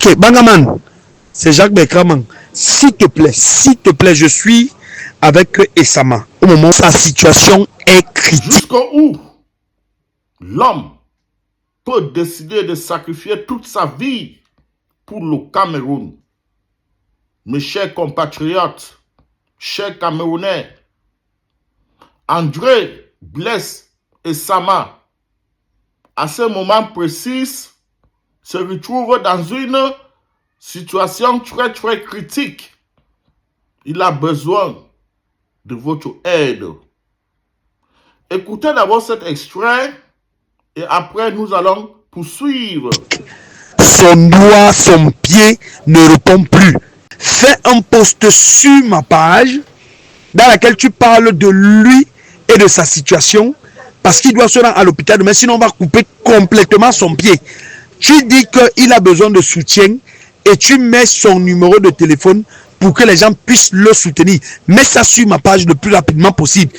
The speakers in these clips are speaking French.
Ok, Bangaman, c'est Jacques Bekraman. S'il te plaît, je suis avec Essama. Au moment où sa situation est critique. Jusqu'au où l'homme peut décider de sacrifier toute sa vie pour le Cameroun. Mes chers compatriotes, chers Camerounais, André Blaise Essama, à ce moment précis, se retrouve dans une situation très très critique. Il a besoin de votre aide. Écoutez d'abord cet extrait et après nous allons poursuivre. Son doigt, son pied ne répond plus. Fais un post sur ma page dans laquelle tu parles de lui et de sa situation parce qu'il doit se rendre à l'hôpital demain, sinon on va couper complètement son pied. Tu dis qu'il a besoin de soutien et tu mets son numéro de téléphone pour que les gens puissent le soutenir. Mets ça sur ma page le plus rapidement possible.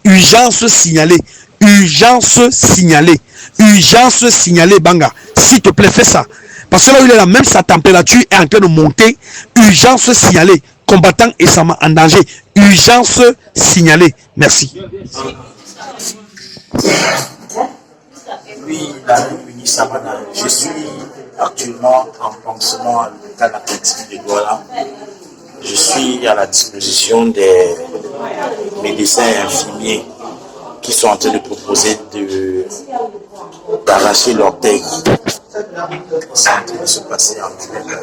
Urgence signalée. Urgence signalée. Urgence signalée, Banga. S'il te plaît, fais ça. Parce que là où il est là, même sa température est en train de monter. Urgence signalée. Combattant Essama en danger. Urgence signalée. Merci. Oui, la Uni Samana. Je suis actuellement en pansement à l'hôpital Atlantique de Douala. Je suis à la disposition des médecins et infirmiers qui sont en train de proposer d'arracher l'orteil. C'est en train de se passer en duel.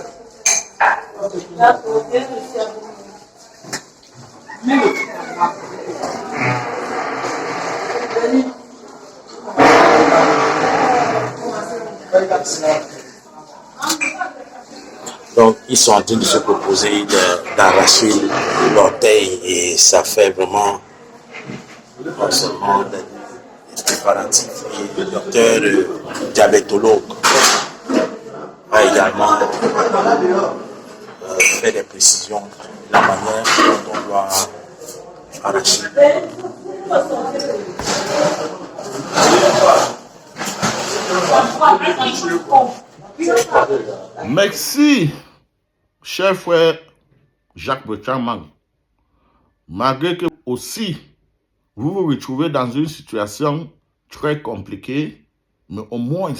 Donc, ils sont en train de se proposer d'arracher l'orteil et ça fait vraiment non seulement des préparatifs. Et le docteur diabétologue a également fait des précisions de la manière dont on doit arracher. Merci, cher frère Jacques Bekraman. Malgré que aussi vous vous retrouvez dans une situation très compliquée, mais au moins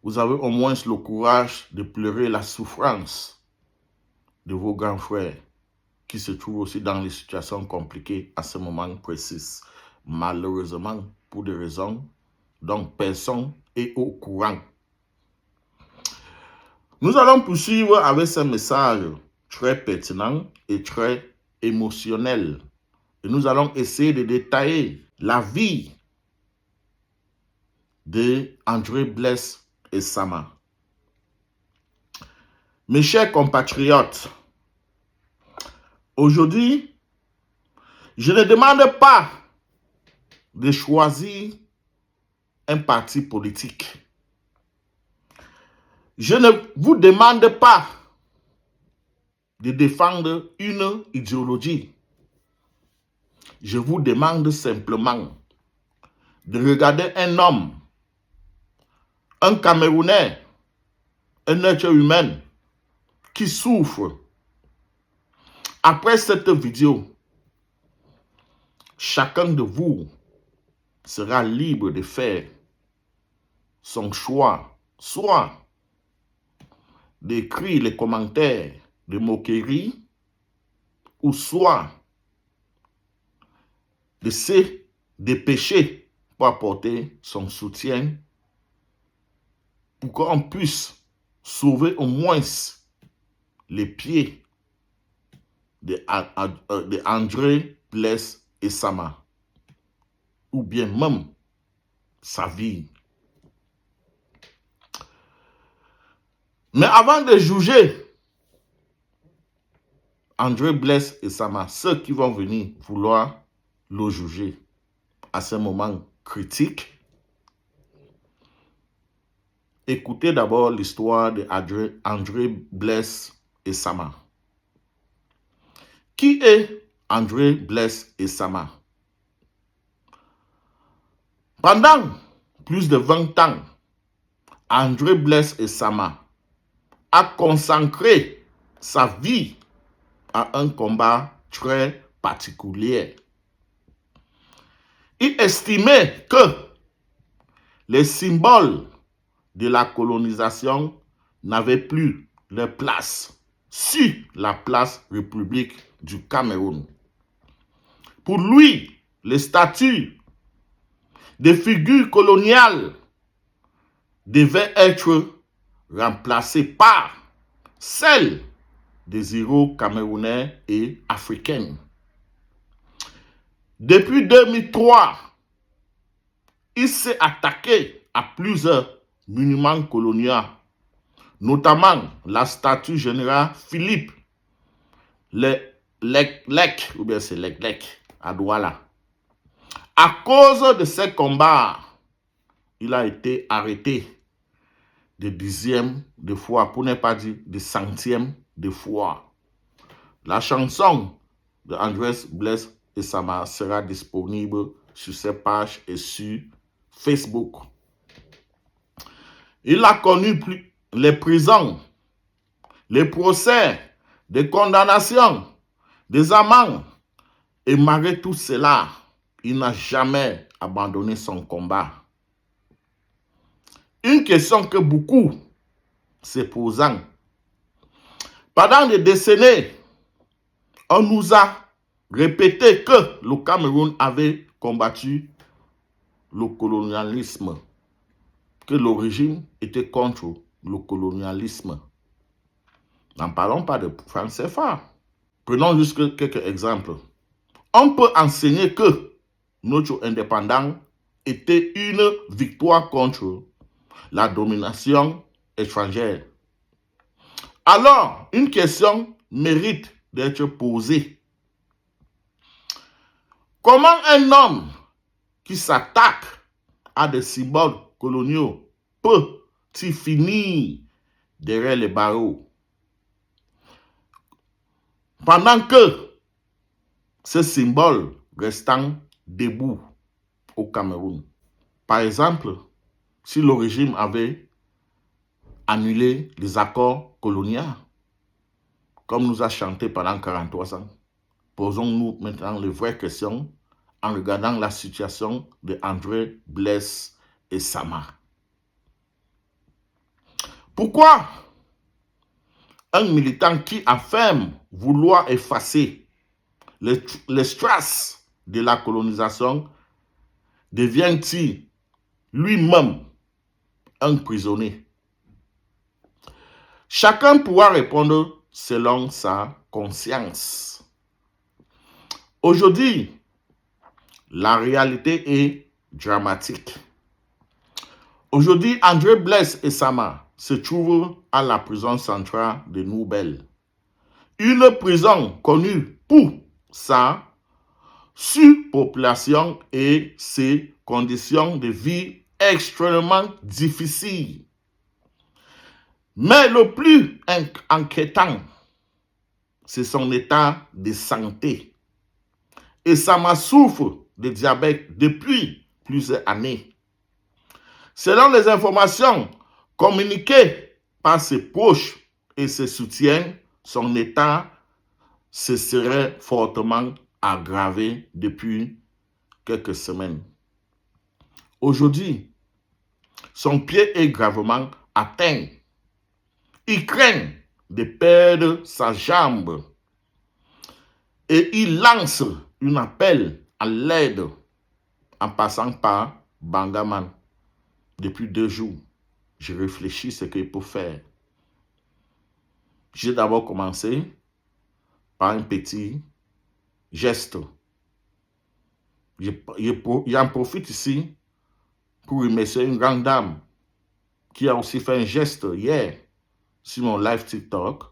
vous avez au moins le courage de pleurer la souffrance de vos grands frères qui se trouvent aussi dans des situations compliquées à ce moment précis. Malheureusement, pour des raisons dont personne est au courant. Nous allons poursuivre avec ce message très pertinent et très émotionnel. Et nous allons essayer de détailler la vie de André Blaise Essama. Mes chers compatriotes, aujourd'hui, je ne demande pas de choisir un parti politique. Je ne vous demande pas de défendre une idéologie. Je vous demande simplement de regarder un homme, un Camerounais, un être humain qui souffre. Après cette vidéo, chacun de vous sera libre de faire son choix, soit d'écrire les commentaires de moquerie, ou soit de se dépêcher pour apporter son soutien pour qu'on puisse sauver au moins les pieds de André Blaise Essama, ou bien même sa vie. Mais avant de juger André Blaise Essama, ceux qui vont venir vouloir le juger à ce moment critique, écoutez d'abord l'histoire de André Blaise Essama. Qui est André Blaise Essama? Pendant plus de 20 ans, André Blaise Essama a consacré sa vie à un combat très particulier. Il estimait que les symboles de la colonisation n'avaient plus leur place sur la place République du Cameroun. Pour lui, les statues des figures coloniales devaient être remplacées par celles des héros camerounais et africains. Depuis 2003, il s'est attaqué à plusieurs monuments coloniaux, notamment la statue générale Philippe Leclerc, ou bien c'est Leclerc, à Douala. À cause de ces combats, il a été arrêté de dixième de fois, pour ne pas dire de centième de fois. La chanson de André Blaise Essama sera disponible sur ses pages et sur Facebook. Il a connu les prisons, les procès, des condamnations, des amendes, et malgré tout cela, il n'a jamais abandonné son combat. Une question que beaucoup se posent. Pendant des décennies, on nous a répété que le Cameroun avait combattu le colonialisme, que l'origine était contre le colonialisme. N'en parlons pas de franc CFA. Prenons juste quelques exemples. On peut enseigner que notre indépendance était une victoire contre la domination étrangère. Alors, une question mérite d'être posée. Comment un homme qui s'attaque à des symboles coloniaux peut-il finir derrière les barreaux pendant que ces symboles restant debout au Cameroun? Par exemple, si le régime avait annulé les accords coloniaux, comme nous a chanté pendant 43 ans, posons-nous maintenant les vraies questions en regardant la situation de André Blaise Essama. Pourquoi un militant qui affirme vouloir effacer les traces de la colonisation devient-il lui-même un prisonnier? Chacun pourra répondre selon sa conscience. Aujourd'hui, la réalité est dramatique. Aujourd'hui, André Blaise Essama se trouve à la prison centrale de Noubel. Une prison connue pour sa surpopulation et ses conditions de vie extrêmement difficiles. Mais le plus inquiétant, c'est son état de santé. Essama souffre de diabète depuis plusieurs années. Selon les informations communiquées par ses proches et ses soutiens, son état se serait fortement aggravé depuis quelques semaines. Aujourd'hui, son pied est gravement atteint. Il craint de perdre sa jambe et il lance un appel à l'aide en passant par Bangaman. Depuis 2 jours, je réfléchis ce qu'il peut faire. J'ai d'abord commencé par un petit geste. J'en profite ici pour remercier une grande dame qui a aussi fait un geste hier sur mon live TikTok,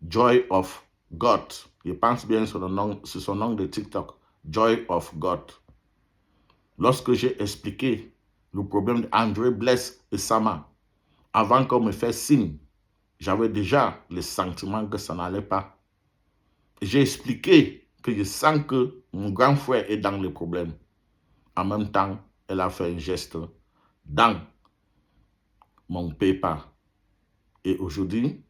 Joy of God. Je pense bien sur son nom de TikTok, Joy of God. Lorsque j'ai expliqué le problème d'André Blaise Essama, avant qu'on me fasse signe, j'avais déjà le sentiment que ça n'allait pas. J'ai expliqué que je sens que mon grand frère est dans le problème. En même temps, elle a fait un geste dans mon PayPal. Et aujourd'hui,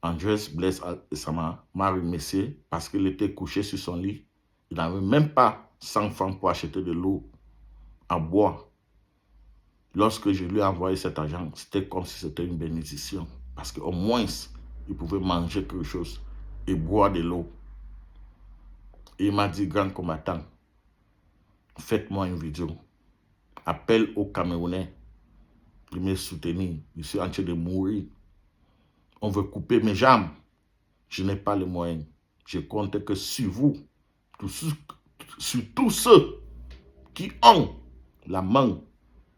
André Blaise Esama m'a remercié parce qu'il était couché sur son lit. Il n'avait même pas 100 francs pour acheter de l'eau à boire. Lorsque je lui ai envoyé cet argent, c'était comme si c'était une bénédiction. Parce qu'au moins, il pouvait manger quelque chose et boire de l'eau. Et il m'a dit, grand combattant, faites-moi une vidéo. Appel aux Camerounais de me soutenir. Je suis en train de mourir. On veut couper mes jambes. Je n'ai pas les moyens. Je compte que sur vous, sur tous ceux qui ont la main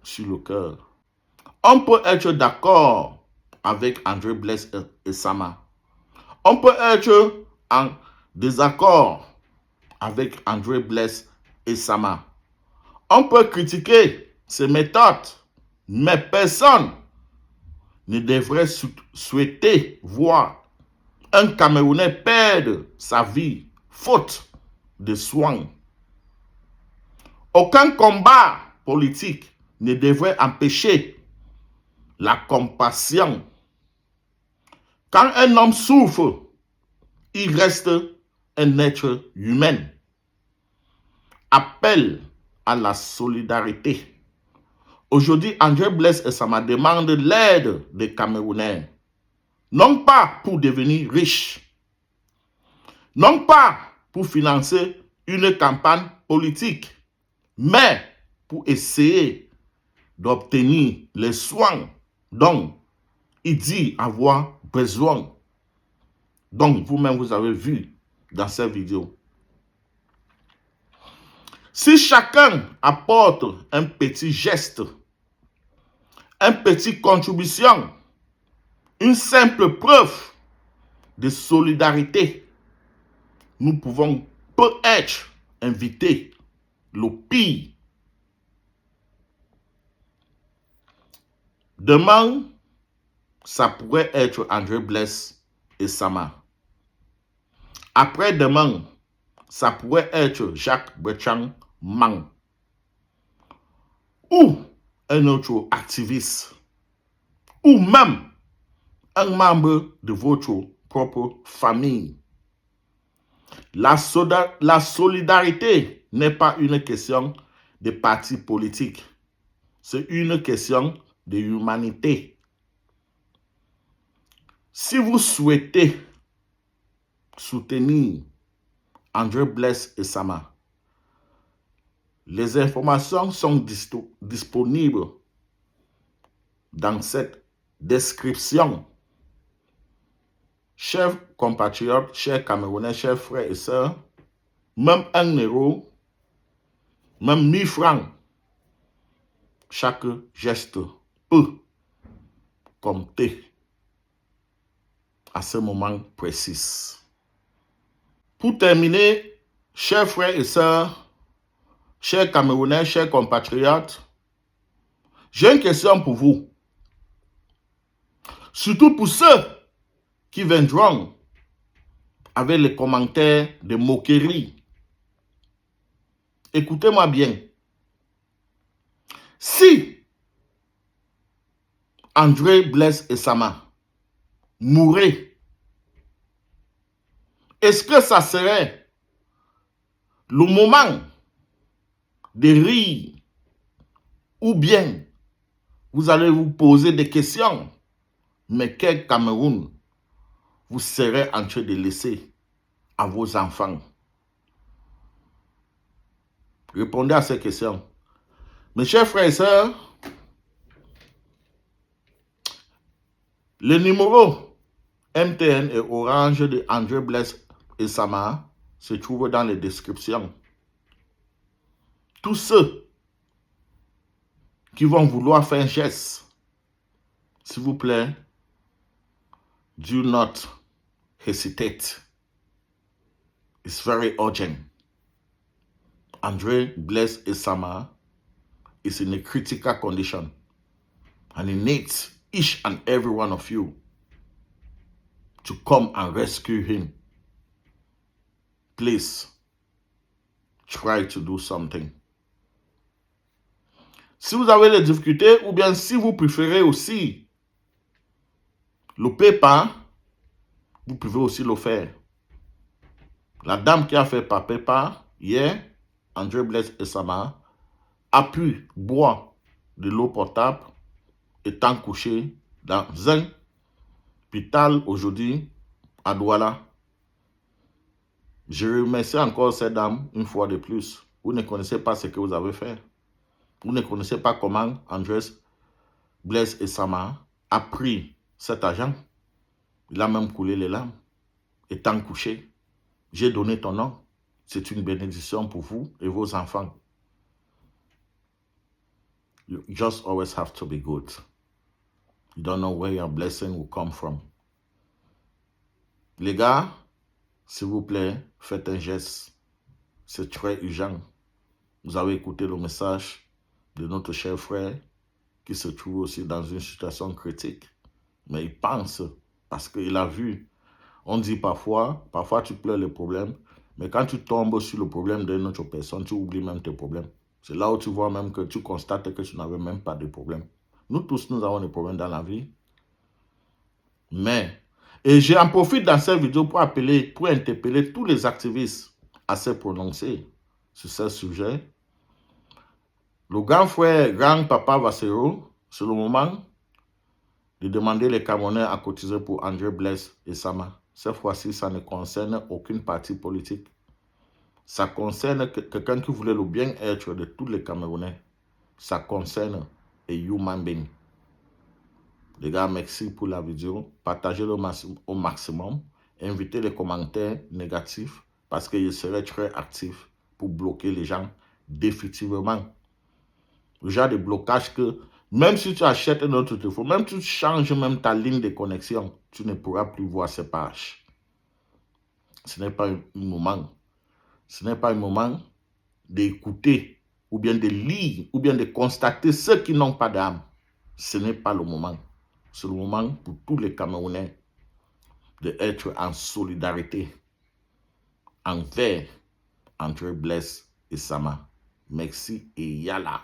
sur le cœur. On peut être d'accord avec André Blaise Esama. On peut être en désaccord avec André Blaise Esama. On peut critiquer ses méthodes, mais personne ne devrait souhaiter voir un Camerounais perdre sa vie faute de soins. Aucun combat politique ne devrait empêcher la compassion. Quand un homme souffre, il reste un être humain. Appel à la solidarité. Aujourd'hui, André Blaise Esama demande l'aide des Camerounais. Non pas pour devenir riche, non pas pour financer une campagne politique, mais pour essayer d'obtenir les soins dont il dit avoir besoin. Donc, vous-même, vous avez vu dans cette vidéo. Si chacun apporte un petit geste, une petite contribution, une simple preuve de solidarité, nous pouvons peut-être éviter le pire. Demain, ça pourrait être André Blaise Esama. Après-demain, ça pourrait être Jacques Bertrand Mang. Ou un autre activiste. Ou même un membre de votre propre famille. La solidarité n'est pas une question de parti politique. C'est une question de l'humanité. Si vous souhaitez soutenir André Blaise Esama, les informations sont disponibles dans cette description. Chers compatriotes, chers Camerounais, chers frères et sœurs, même 1 euro, même 1000 francs, chaque geste peut compter à ce moment précis. Pour terminer, chers frères et sœurs, chers Camerounais, chers compatriotes, j'ai une question pour vous. Surtout pour ceux qui viendront avec les commentaires de moquerie. Écoutez-moi bien. Si André Blaise Esama mourait, est-ce que ça serait le moment de rire ou bien vous allez vous poser des questions? Mais quel Cameroun vous serez en train de laisser à vos enfants? Répondez à ces questions. Mes chers frères et sœurs, le numéro MTN et Orange de André Blaise Esama se trouve dans les descriptions. Tous ceux qui vont vouloir faire un geste, s'il vous plaît, do not hesitate. It's very urgent. André Blaise Esama is in a critical condition and he needs each and every one of you to come and rescue him. Please, try to do something. Si vous avez des difficultés ou bien si vous préférez aussi le PayPal, vous pouvez aussi le faire. La dame qui a fait par PayPal, hier, André Blaise Esama, a pu boire de l'eau potable étant couché dans un hôpital aujourd'hui à Douala. Je remercie encore cette dame une fois de plus. Vous ne connaissez pas ce que vous avez fait. Vous ne connaissez pas comment André Blaise Esama a pris cet argent. Il a même coulé les larmes, étant couché. J'ai donné ton nom. C'est une bénédiction pour vous et vos enfants. You just always have to be good. You don't know where your blessing will come from. Les gars, s'il vous plaît, faites un geste. C'est très urgent. Vous avez écouté le message de notre cher frère qui se trouve aussi dans une situation critique. Mais il pense parce qu'il a vu. On dit parfois tu pleures les problèmes, mais quand tu tombes sur le problème d'une autre personne, tu oublies même tes problèmes. C'est là où tu vois même que tu constates que tu n'avais même pas de problème. Nous tous, nous avons des problèmes dans la vie. Et j'en profite dans cette vidéo pour interpeller tous les activistes à se prononcer sur ce sujet. Le grand frère, grand papa Vassero, c'est le moment de demander les Camerounais à cotiser pour André Blaise Esama. Cette fois-ci, ça ne concerne aucune parti politique. Ça concerne quelqu'un qui voulait le bien-être de tous les Camerounais. Ça concerne un human being. Les gars, merci pour la vidéo. Partagez-le au maximum. Invitez les commentaires négatifs parce que je serai très actif pour bloquer les gens définitivement. Le genre de blocage que même si tu achètes un autre téléphone, même si tu changes même ta ligne de connexion, tu ne pourras plus voir ces pages. Ce n'est pas un moment. Ce n'est pas un moment d'écouter ou bien de lire ou bien de constater ceux qui n'ont pas d'âme. Ce n'est pas le moment. C'est le moment pour tous les Camerounais d'être en solidarité envers André Blaise Esama. Merci et yalla.